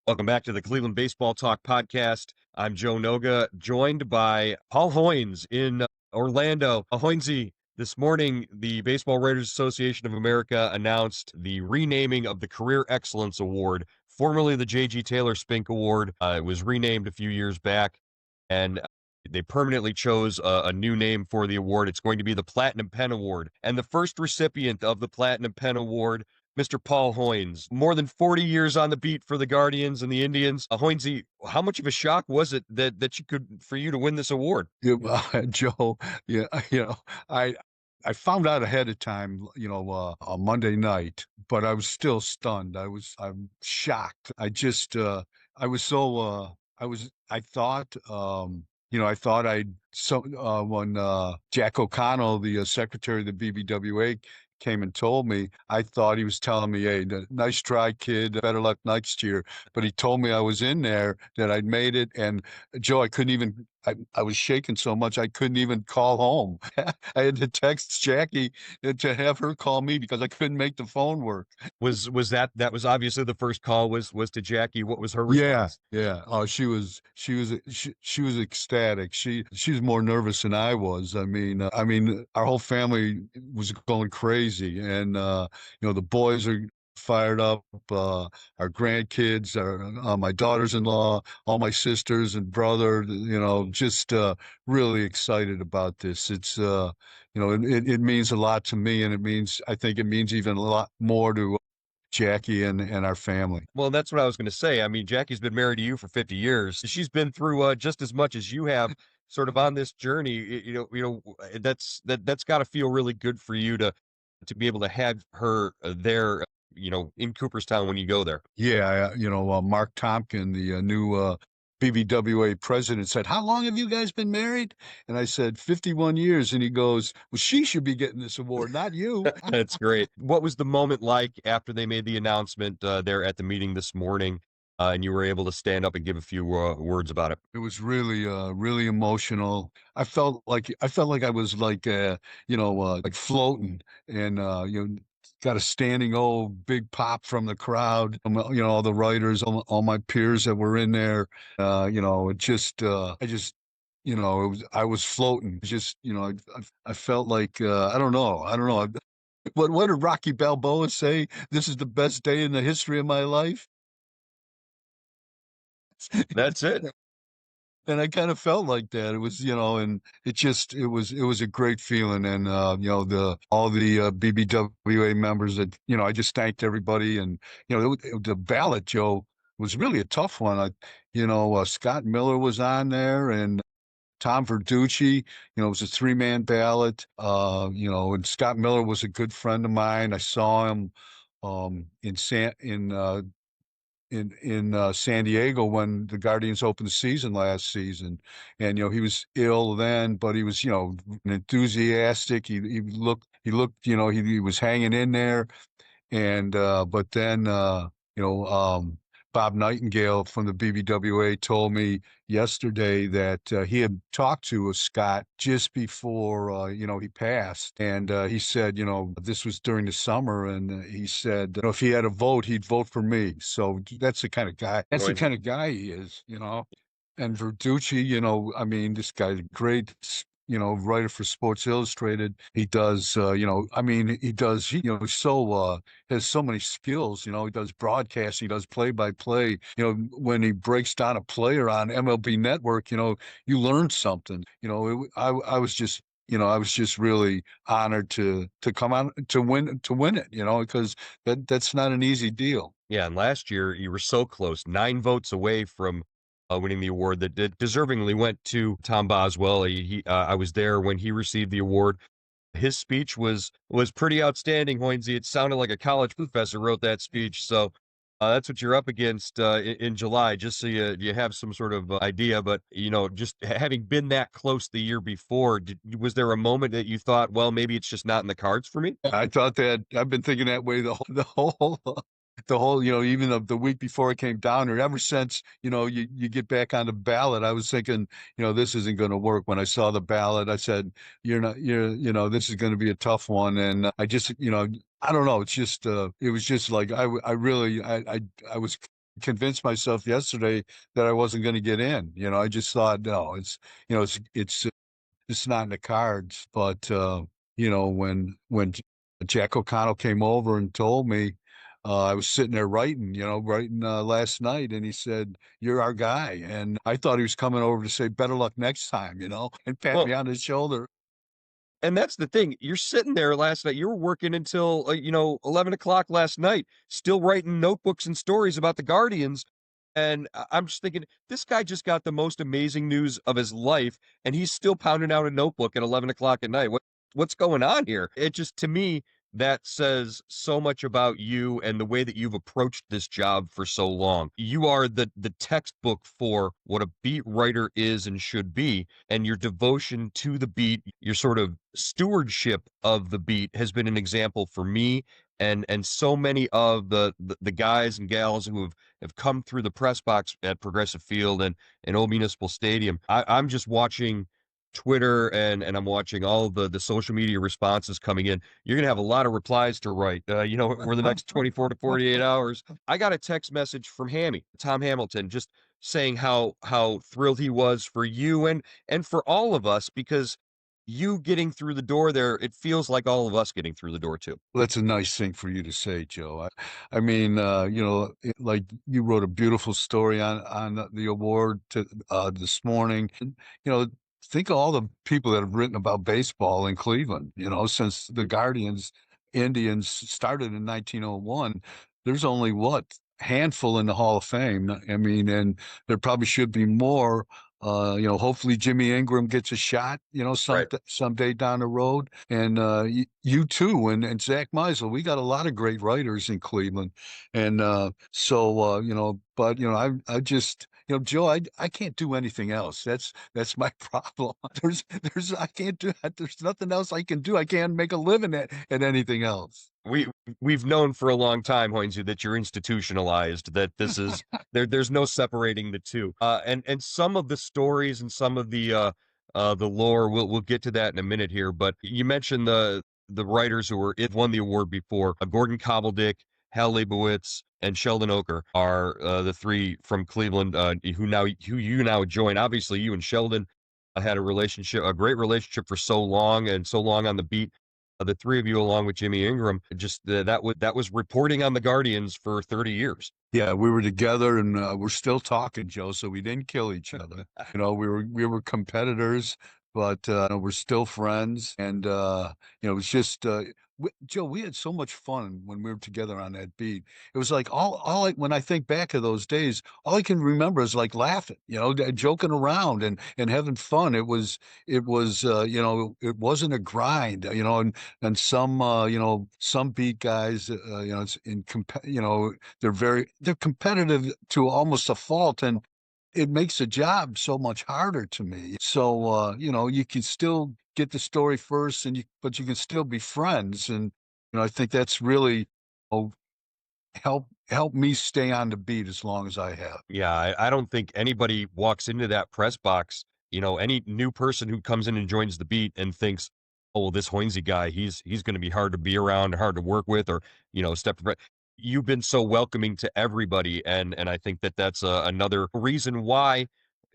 Welcome back to the Cleveland Baseball Talk podcast. I'm Joe Noga, joined by Paul Hoynes in Orlando. Hoynesy, this morning, the Baseball Writers Association of America announced the renaming of the Career Excellence Award, formerly the J.G. Taylor Spink Award. It was renamed a few years back, and they permanently chose a new name for the award. It's going to be the Platinum Pen Award. And the first recipient of the Platinum Pen Award, Mr. Paul Hoynes, more than 40 years on the beat for the Guardians and the Indians. Hoynesy, how much of a shock was it for you to win this award? Yeah, Joe, yeah, I found out ahead of time, on Monday night, but I was still stunned. I'm shocked. I was so, I thought, when Jack O'Connell, the secretary of the BBWA, came and told me, I thought he was telling me, hey, nice try, kid, better luck next year. But he told me I was in there, that I'd made it. And Joe, I was shaking so much I couldn't even call home. I had to text Jackie to have her call me because I couldn't make the phone work. Was that was obviously the first call was to Jackie. What was her Yeah, response? yeah. Oh, she was ecstatic. She was more nervous than I was. Our whole family was going crazy, and the boys are fired up. Our grandkids, my daughters-in-law, all my sisters and brother, just really excited about this. It means a lot to me, and I think it means even a lot more to Jackie and our family. Well, that's what I was going to say. I mean, Jackie's been married to you for 50 years. She's been through just as much as you have, sort of on this journey. That's got to feel really good for you to be able to have her there, in Cooperstown when you go there. Yeah, Mark Tompkin, the new BBWA president, said, "How long have you guys been married?" And I said, 51 years. And he goes, "Well, she should be getting this award, not you." That's great. What was the moment like after they made the announcement there at the meeting this morning, and you were able to stand up and give a few words about it? It was really, really emotional. I felt like I was like floating, and got a standing old big pop from the crowd. All the writers, all my peers that were in there. I was floating. I felt like I don't know. What did Rocky Balboa say? This is the best day in the history of my life. That's it. And I kind of felt like that. It was, and it was a great feeling. And, all the BBWA members that, I just thanked everybody. And, the ballot, Joe, was really a tough one. Scott Miller was on there, and Tom Verducci, it was a 3-man ballot. And Scott Miller was a good friend of mine. I saw him, in San Diego when the Guardians opened the season last season. And he was ill then, but he was enthusiastic. He was hanging in there. And but then Bob Nightingale from the BBWA told me yesterday that he had talked to Scott just before he passed, and he said this was during the summer, and he said if he had a vote, he'd vote for me. So that's the kind of guy. That's the kind of guy he is. And Verducci, this guy's great, writer for Sports Illustrated. He does, has so many skills. He does broadcasting, he does play-by-play. When he breaks down a player on MLB Network, you learn something. I was just really honored to come on to win it, because that's not an easy deal. Yeah, and last year you were so close, 9 votes away from winning the award that deservingly went to Tom Boswell. I was there when he received the award. His speech was pretty outstanding, Hoynesy. It sounded like a college professor wrote that speech. So that's what you're up against in July, just so you have some sort of idea. But just having been that close the year before, was there a moment that you thought, well, maybe it's just not in the cards for me? I thought that. I've been thinking that way the whole, even the week before it came down, or ever since, you get back on the ballot. I was thinking, this isn't going to work. When I saw the ballot, I said, this is going to be a tough one. And I just, I don't know. It's just, it was just like, I was convinced myself yesterday that I wasn't going to get in. I just thought, no, it's not in the cards. But when Jack O'Connell came over and told me, I was sitting there writing last night, and he said, "You're our guy." And I thought he was coming over to say, "Better luck next time," and pat Well, me on the shoulder. and that's the thing. You're sitting there last night. You were working until 11 o'clock last night, still writing notebooks and stories about the Guardians. And I'm just thinking, this guy just got the most amazing news of his life, and he's still pounding out a notebook at 11 o'clock at night. What's going on here? It just, to me, that says so much about you and the way that you've approached this job for so long. You are the textbook for what a beat writer is and should be, and your devotion to the beat, your sort of stewardship of the beat has been an example for me and so many of the guys and gals who have come through the press box at Progressive Field and Old Municipal Stadium. I'm just watching Twitter and I'm watching all the social media responses coming in. You're gonna have a lot of replies to write, over the next 24 to 48 hours. I got a text message from Tom Hamilton, just saying how thrilled he was for you and for all of us, because you getting through the door there, it feels like all of us getting through the door too. Well, that's a nice thing for you to say, Joe. I mean, like you wrote a beautiful story on the award this morning. And, think of all the people that have written about baseball in Cleveland. Since the Guardians Indians started in 1901, there's only what handful in the Hall of Fame. I mean, and there probably should be more. Hopefully Jimmy Ingram gets a shot, Right. someday down the road. And you too, and Zach Meisel. We got a lot of great writers in Cleveland. And but I just, Joe, I can't do anything else. That's my problem. I can't do that. There's nothing else I can do. I can't make a living at anything else. We we've known for a long time, Hoynesy, that you're institutionalized, that this is there's no separating the two. And some of the stories and some of the lore, we'll get to that in a minute here. But you mentioned the writers who won the award before. Gordon Cobbledick, Hal Leibowitz, and Sheldon Oker are the three from Cleveland who you now join. Obviously, you and Sheldon had a great relationship for so long and so long on the beat. The three of you, along with Jimmy Ingram, just that was reporting on the Guardians for 30 years. Yeah, we were together, and we're still talking, Joe. So we didn't kill each other. We were competitors, but we're still friends. And it was just Joe. We had so much fun when we were together on that beat. It was like when I think back of those days, all I can remember is like laughing, joking around and having fun. It wasn't a grind, and some beat guys, it's they're competitive to almost a fault, and it makes the job so much harder to me. So you can still get the story first, but you can still be friends, and I think that's really oh, help me stay on the beat as long as I have. Yeah, I don't think anybody walks into that press box, any new person who comes in and joins the beat and thinks, oh, well, this Hoynesy guy, he's going to be hard to be around, hard to work with, or step. You've been so welcoming to everybody, and I think that that's another reason why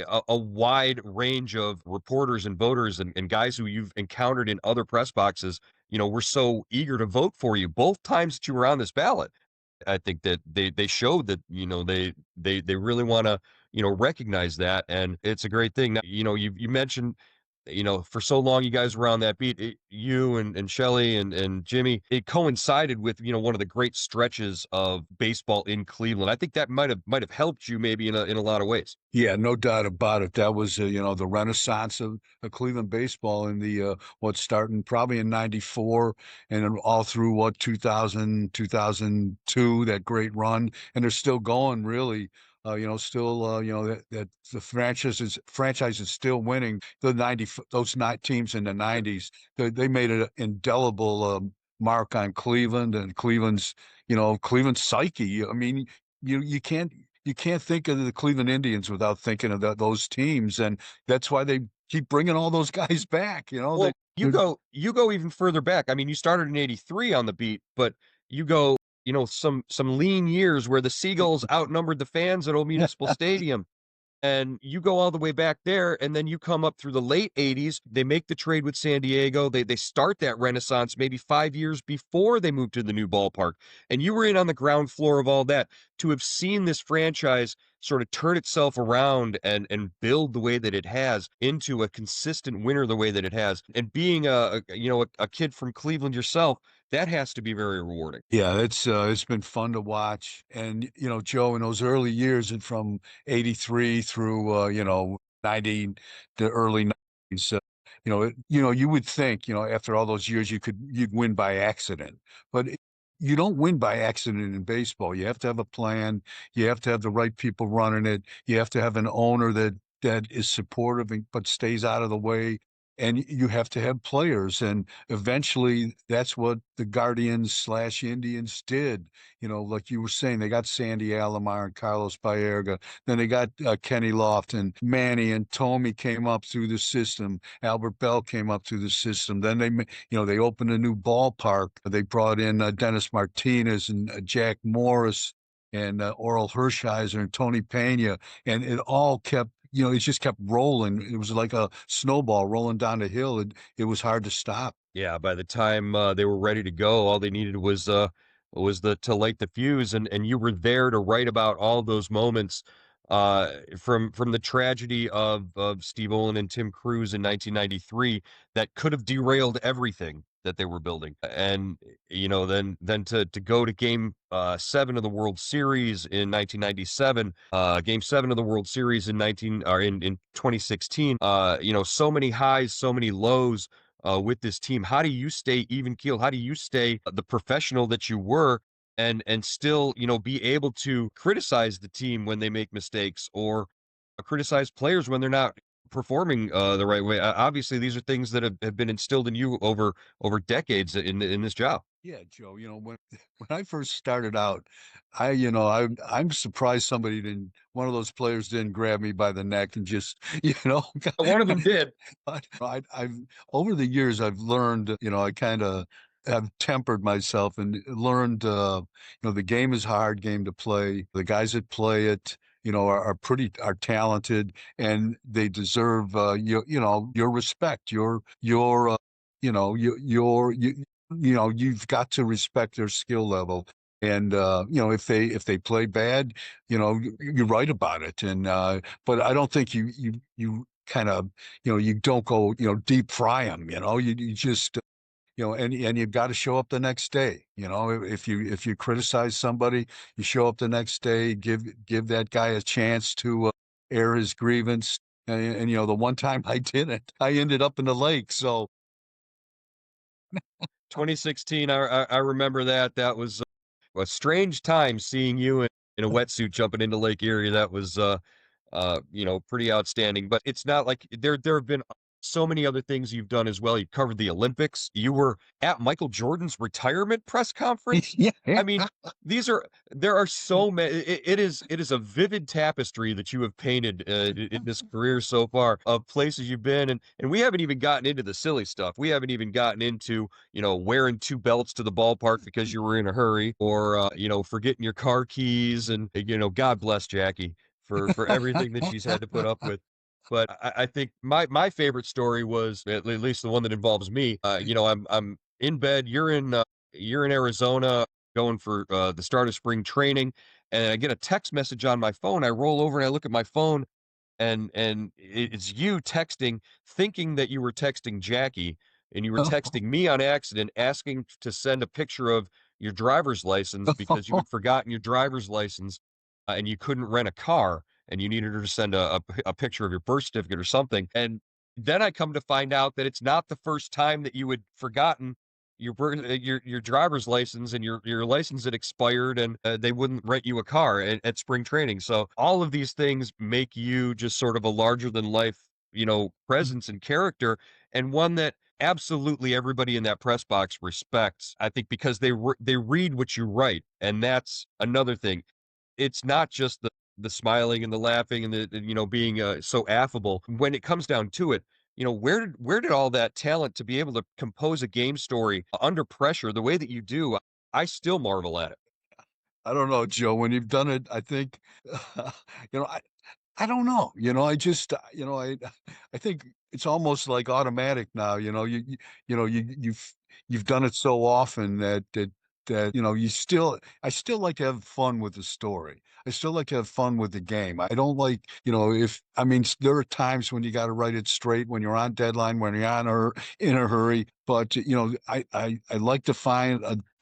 a wide range of reporters and voters and guys who you've encountered in other press boxes, were so eager to vote for you both times that you were on this ballot. I think that they showed that they really want to recognize that, and it's a great thing. Now, you mentioned for so long you guys were on that beat, you and Shelly and Jimmy. It coincided with one of the great stretches of baseball in Cleveland. I think that might have helped you maybe in a lot of ways. Yeah, no doubt about it. That was, the renaissance of Cleveland baseball in the starting probably in '94 and then all through 2000, 2002, that great run, and they're still going really. Still, that the franchise is still winning. Those night teams in the '90s, they made an indelible mark on Cleveland and Cleveland's psyche. I mean, you can't think of the Cleveland Indians without thinking of those teams, and that's why they keep bringing all those guys back. Well, you go even further back. I mean, you started in '83 on the beat, but you go some lean years where the Seagulls outnumbered the fans at Old Municipal Stadium. And you go all the way back there, and then you come up through the late 80s. They make the trade with San Diego. They start that renaissance maybe 5 years before they moved to the new ballpark. And you were in on the ground floor of all that. To have seen this franchise sort of turn itself around and build the way that it has into a consistent winner the way that it has, and being a kid from Cleveland yourself, that has to be very rewarding. Yeah, it's been fun to watch. And Joe, in those early years and from 83 through 90, the early 90s, you would think, after all those years you'd win by accident. But you don't win by accident in baseball. You have to have a plan. You have to have the right people running it. You have to have an owner that is supportive but stays out of the way. And you have to have players. And eventually that's what the Guardians/Indians did. Like you were saying, they got Sandy Alomar and Carlos Baerga. Then they got Kenny Loft and Manny and Tommy came up through the system. Albert Bell came up through the system. Then they opened a new ballpark. They brought in Dennis Martinez and Jack Morris and Oral Hershiser and Tony Pena. And it all kept it just kept rolling. It was like a snowball rolling down the hill. It was hard to stop. Yeah, by the time they were ready to go, all they needed was the to light the fuse, and you were there to write about all those moments, from the tragedy of Steve Olin and Tim Cruz in 1993 that could have derailed everything that they were building. And then to go to game 7 of the World Series in 1997, game 7 of the World Series in 2016, so many highs, so many lows with this team. How do you stay even keel? How do you stay the professional that you were, and still, be able to criticize the team when they make mistakes, or criticize players when they're not performing the right way? Obviously, these are things that have been instilled in you over decades in this job. Yeah, Joe, when I first started out, I'm surprised one of those players didn't grab me by the neck and just, One of them did. but I've over the years I've learned, I kind of have tempered myself and learned, the game is a hard game to play. The guys that play it, are talented and they deserve, your respect, your, you've got to respect their skill level. And if they play bad, you write about it. And but I don't think you kind of you don't go deep fry them. You just and you've got to show up the next day. If you criticize somebody, you show up the next day, give that guy a chance to air his grievance. And the one time I didn't, I ended up in the lake. So 2016, I remember that. That was a strange time seeing you in a wetsuit jumping into Lake Erie. That was pretty outstanding. But it's not like there have been so many other things you've done as well. You covered the Olympics. You were at Michael Jordan's retirement press conference. yeah, I mean, there are so many. It is a vivid tapestry that you have painted in this career so far of places you've been, and we haven't even gotten into the silly stuff. We haven't even gotten into wearing two belts to the ballpark because you were in a hurry, or forgetting your car keys, and God bless Jackie for everything that she's had to put up with. But I think my favorite story was, at least the one that involves me. I'm in bed. You're in Arizona going for the start of spring training, and I get a text message on my phone. I roll over and I look at my phone, and it's you texting, thinking that you were texting Jackie, and you were texting me on accident, asking to send a picture of your driver's license because you had forgotten your driver's license, and you couldn't rent a car, and you needed her to send a picture of your birth certificate or something. And then I come to find out that it's not the first time that you had forgotten your driver's license, and your license had expired, and they wouldn't rent you a car at spring training. So all of these things make you just sort of a larger than life, presence and character, and one that absolutely everybody in that press box respects. I think because they read what you write, and that's another thing. It's not just the smiling and the laughing and the being so affable. When it comes down to it, where did all that talent to be able to compose a game story under pressure the way that you do? I still marvel at it. I don't know, Joe. When you've done it, I think, you know, I don't know. I just, I think it's almost like automatic now. You know, you've done it so often that I still like to have fun with the story. I still like to have fun with the game. I don't like, if I mean, there are times when you got to write it straight, when you're on deadline, when you're in a hurry. But I like to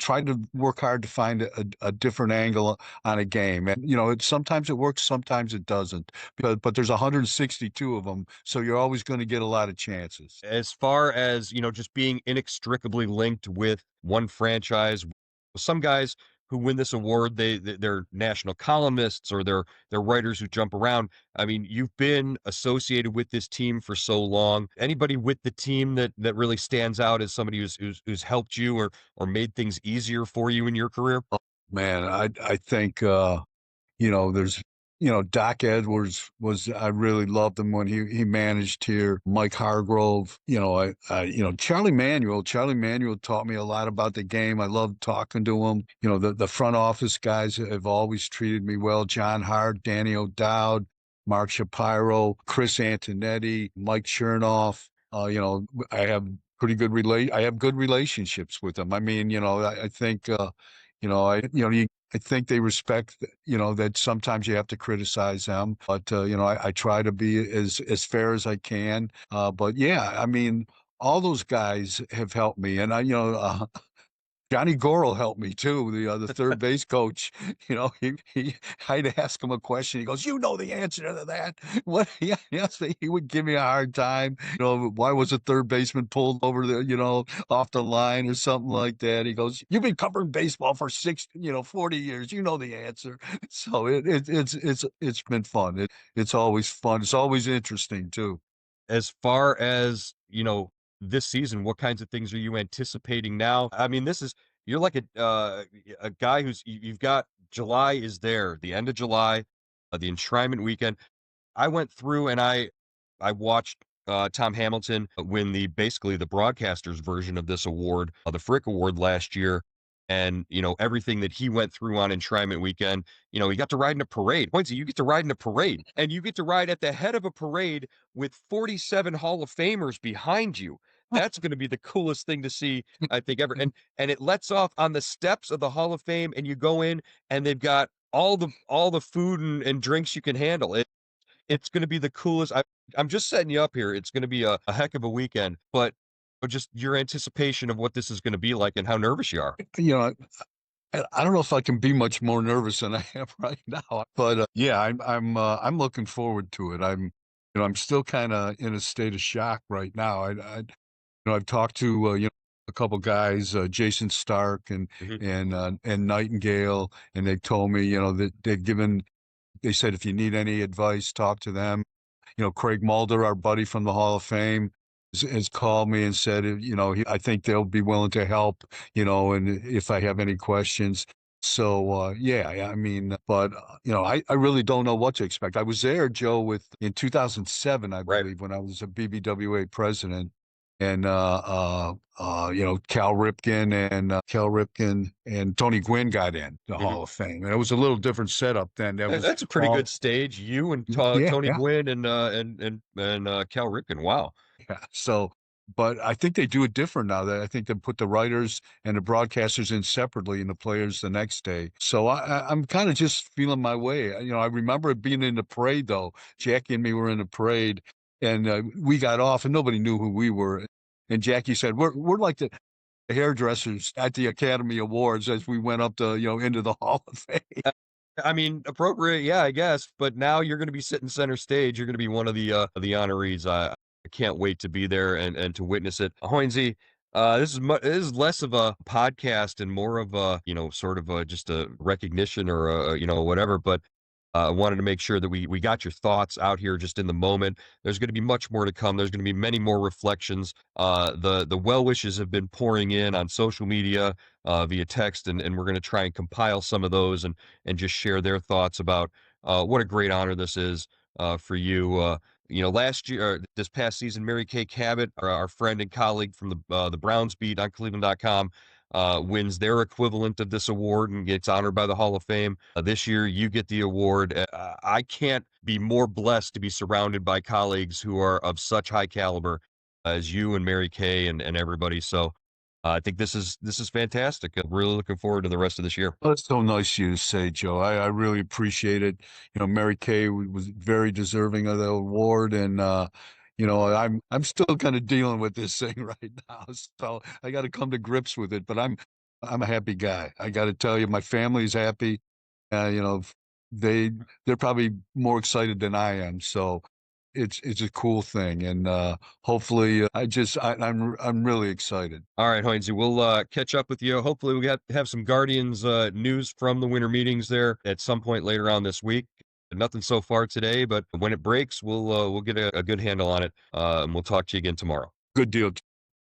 try to work hard to find a different angle on a game, and sometimes it works, sometimes it doesn't. But there's 162 of them, so you're always going to get a lot of chances. As far as, just being inextricably linked with one franchise, some guys who win this award, they're national columnists or they're writers who jump around. I mean, you've been associated with this team for so long. Anybody with the team that really stands out as somebody who's helped you or made things easier for you in your career? Man, I think there's Doc Edwards I really loved him when he managed here. Mike Hargrove, Charlie Manuel taught me a lot about the game. I loved talking to him. The front office guys have always treated me well. John Hart, Danny O'Dowd, Mark Shapiro, Chris Antonetti, Mike Chernoff. I have good relationships with them. I mean, I think I think they respect, that sometimes you have to criticize them, but I try to be as fair as I can. But yeah, I mean, all those guys have helped me, and Johnny Gorel helped me too, the third base coach. I'd ask him a question. He goes, "You know the answer to that." What? Yeah, yes. He would give me a hard time. Why was a third baseman pulled over off the line or something like that? He goes, "You've been covering baseball for 40 years. You know the answer." So it's been fun. It's always fun. It's always interesting too. As far as, this season, what kinds of things are you anticipating now? I mean, you're like a guy you've got July is there, the end of July, the enshrinement weekend. I went through and I watched Tom Hamilton win basically the broadcaster's version of this award, the Frick Award last year. And, everything that he went through on enshrinement weekend, he got to ride in a parade. Pointsy, you get to ride in a parade and you get to ride at the head of a parade with 47 Hall of Famers behind you. That's going to be the coolest thing to see, I think, ever. And it lets off on the steps of the Hall of Fame, and you go in and they've got all the food and drinks you can handle. It's gonna be the coolest. I'm just setting you up here. It's gonna be a heck of a weekend, but just your anticipation of what this is gonna be like and how nervous you are. You know, I don't know if I can be much more nervous than I am right now, but yeah, I'm looking forward to it. I'm still kind of in a state of shock right now. I've talked to a couple guys, Jason Stark Mhm. and Nightingale, and they've told me that they said if you need any advice, talk to them. Craig Mulder, our buddy from the Hall of Fame, has called me and said, I think they'll be willing to help, and if I have any questions. So, yeah, I mean, but, I really don't know what to expect. I was there, Joe, in 2007, I Right. believe, when I was a BBWA president. And Cal Ripken and Tony Gwynn got in the Mhm. Hall of Fame, and it was a little different setup then. That was That's a pretty Paul. good stage. You and Yeah, Tony yeah. Gwynn and Cal Ripken. Wow. Yeah. So, but I think they do it different now. That I think they put the writers and the broadcasters in separately and the players the next day. So I'm kind of just feeling my way. I remember it being in the parade though. Jackie and me were in the parade, and we got off, and nobody knew who we were. And Jackie said, "We're like the hairdressers at the Academy Awards," as we went up to into the Hall of Fame. I mean, appropriate, yeah, I guess. But now you're gonna be sitting center stage. You're gonna be one of the honorees. I can't wait to be there and to witness it. Hoynesy, this is less of a podcast and more of a sort of just a recognition or whatever. But I wanted to make sure that we got your thoughts out here just in the moment. There's going to be much more to come. There's going to be many more reflections. The well wishes have been pouring in on social media via text, and we're going to try and compile some of those and just share their thoughts about what a great honor this is for you. Last year, this past season, Mary Kay Cabot, our friend and colleague from the Browns beat on Cleveland.com, wins their equivalent of this award and gets honored by the Hall of Fame. This year, you get the award. I can't be more blessed to be surrounded by colleagues who are of such high caliber as you and Mary Kay and everybody. So I think this is fantastic. I'm really looking forward to the rest of this year. Well, that's so nice of you to say, Joe. I really appreciate it. You know, Mary Kay was very deserving of the award, and you know, I'm still kind of dealing with this thing right now, so I got to come to grips with it. But I'm a happy guy. I got to tell you, my family's happy. You know, they they're probably more excited than I am. So it's a cool thing, and hopefully, I'm really excited. All right, Hoynes, we'll catch up with you. Hopefully, we have some Guardians news from the winter meetings there at some point later on this week. Nothing so far today, but when it breaks, we'll get a good handle on it, and we'll talk to you again tomorrow. Good deal.